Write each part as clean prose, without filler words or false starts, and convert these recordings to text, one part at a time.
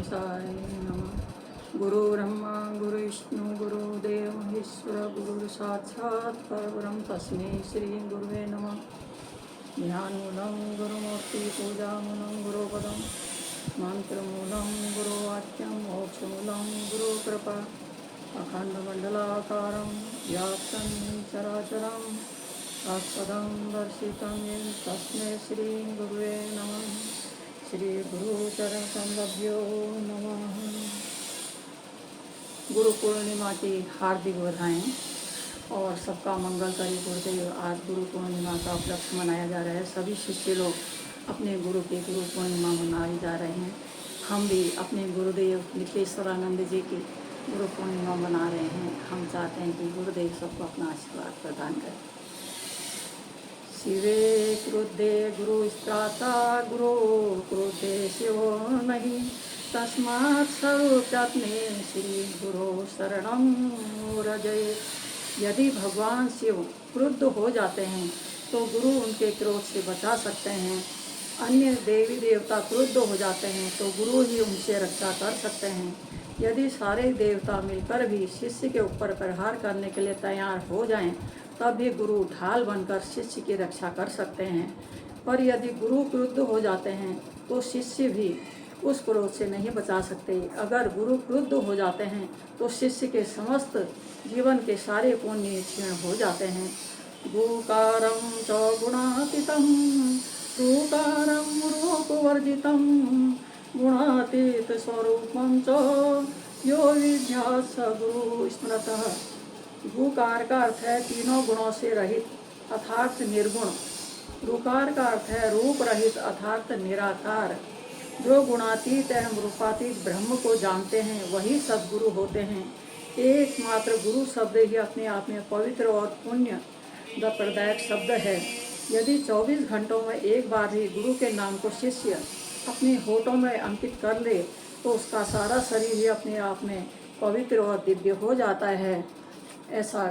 गणेशाय नमः। गुरु ब्रह्मा गुरु विष्णु गुरुदेव महेश्वर गुरु साक्षात् परब्रह्म तस्मै श्री गुरुवे नमः। ध्यानमूलं गुरुमूर्ति पूजामूलं गुरुपदं मंत्रमूलं गुरुवाक्यं मोक्षमूलं गुरुकृपा अखण्डमण्डलाकारं व्याप्तं चराचरं तत्पदं दर्शितं येन तस्मै श्री गुरुवे नमः। श्री गुरु चरण संलभ्यो नमः। गुरु पूर्णिमा की हार्दिक बधाएं और सबका मंगल करी गुरुदेव। आज गुरु पूर्णिमा का उपलक्ष्य मनाया जा रहा है। सभी शिष्य लोग अपने गुरु की गुरु पूर्णिमा मनाए जा रहे हैं। हम भी अपने गुरुदेव निकेश्वरानंद जी की गुरु पूर्णिमा मना रहे हैं। हम चाहते हैं कि गुरुदेव सबको अपना आशीर्वाद प्रदान करें। शिवे क्रुद्धे गुरु स्त्राता गुरु क्रुद्धे शिवो नहीं तस्मात् सर्वप्रत्ने श्री गुरु शरणं रजये। यदि भगवान शिव क्रुद्ध हो जाते हैं तो गुरु उनके क्रोध से बचा सकते हैं। अन्य देवी देवता क्रुद्ध हो जाते हैं तो गुरु ही उनसे रक्षा कर सकते हैं। यदि सारे देवता मिलकर भी शिष्य के ऊपर प्रहार करने के लिए तैयार हो जाएं, तब भी गुरु ढाल बनकर शिष्य की रक्षा कर सकते हैं। पर यदि गुरु क्रुद्ध हो जाते हैं तो शिष्य भी उस क्रोध से नहीं बचा सकते। अगर गुरु क्रुद्ध हो जाते हैं तो शिष्य के समस्त जीवन के सारे पुण्य क्षीण हो जाते हैं। गुकारं च गुणातीतं रूकारं रूपवर्जितं गुणातीत स्वरूपं च यो विद्यात् स गुरु स्मृतः। गुकार का अर्थ है तीनों गुणों से रहित अर्थात निर्गुण। रुकार का अर्थ है रूप रहित अर्थात निराकार। जो गुणातीत एवं रूपातीत ब्रह्म को जानते हैं वही सद्गुरु होते हैं। एकमात्र गुरु शब्द ही अपने आप में पवित्र और पुण्य प्रदायक शब्द है। यदि 24 घंटों में एक बार भी गुरु के नाम को शिष्य अपने होठों में अंकित कर ले तो उसका सारा शरीर ही अपने आप में पवित्र और दिव्य हो जाता है। ऐसा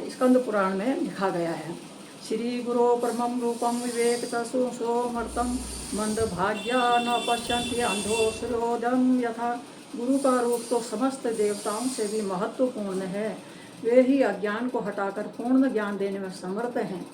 स्कंद पुराण में लिखा गया है। श्री गुरु परमं रूपम विवेक सोमर्थम मंद भाग्या न पश्यन्ति अंधो सुरोधम यथा। गुरु का रूप तो समस्त देवताओं से भी महत्वपूर्ण है। वे ही अज्ञान को हटाकर पूर्ण ज्ञान देने में समर्थ हैं।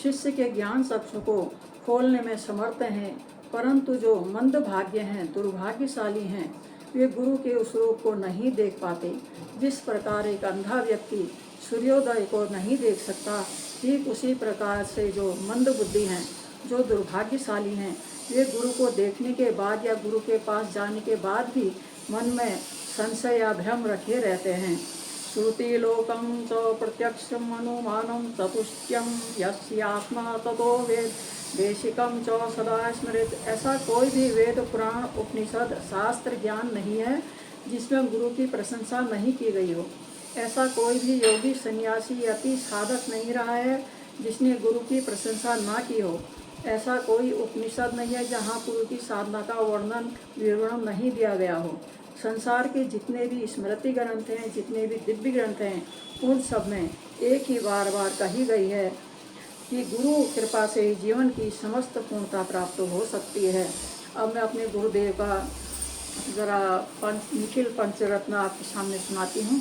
शिष्य के ज्ञान चक्षु को खोलने में समर्थ हैं। परंतु जो मंद भाग्य हैं, दुर्भाग्यशाली हैं, वे गुरु के उस रूप को नहीं देख पाते। जिस प्रकार एक अंधा व्यक्ति सूर्योदय को नहीं देख सकता, ठीक उसी प्रकार से जो मंद बुद्धि हैं, जो दुर्भाग्यशाली हैं, वे गुरु को देखने के बाद या गुरु के पास जाने के बाद भी मन में संशय या भ्रम रखे रहते हैं। श्रुति लोकम च प्रत्यक्षम अनुमानम चतुष्टयम यस्यात्मा ततो वेद देशिकम च सदा स्मृत। ऐसा कोई भी वेद पुराण उपनिषद शास्त्र ज्ञान नहीं है जिसमें गुरु की प्रशंसा नहीं की गई हो। ऐसा कोई भी योगी सन्यासी अति साधक नहीं रहा है जिसने गुरु की प्रशंसा ना की हो। ऐसा कोई उपनिषद नहीं है जहाँ गुरु की साधना का वर्णन विवरण नहीं दिया गया हो। संसार के जितने भी स्मृति ग्रंथ हैं, जितने भी दिव्य ग्रंथ हैं, उन सब में एक ही बार बार कही गई है कि गुरु कृपा से जीवन की समस्त पूर्णता प्राप्त हो सकती है। अब मैं अपने गुरुदेव का ज़रा निखिल पंचरत्न आपके सामने सुनाती हूँ।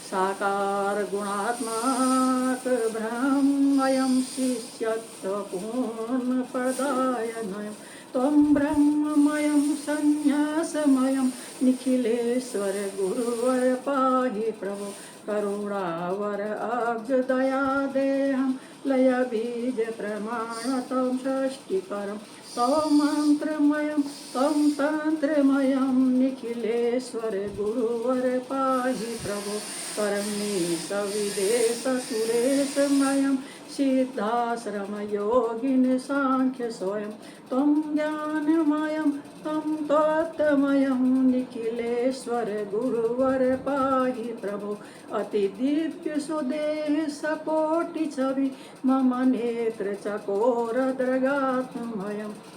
साकार गुणात्माक ब्रह्मयं शिष्यत्व पूर्ण प्रदायनयं त्वं ब्रह्ममयं संन्यासमयं निखिलेश्वर गुरुवर पाहि प्रभो करुणावर अब्ज दया देहं लय बीज प्रमाण तं षष्टिकरं तं मंत्रमयं तं तंत्रमयं निखिलेश्वर गुरुवर पाहि प्रभो परमेश विदेश सुरेशमयं सिद्धाश्रम योगिन सांख्य स्वयं तं ज्ञानमयं तं तत्त्वमयं निखिलेश्वर गुरुवर पाहि प्रभो अति दिव्य सुदेह सकोटि छवि मम नेत्र चकोर दृगात्मयं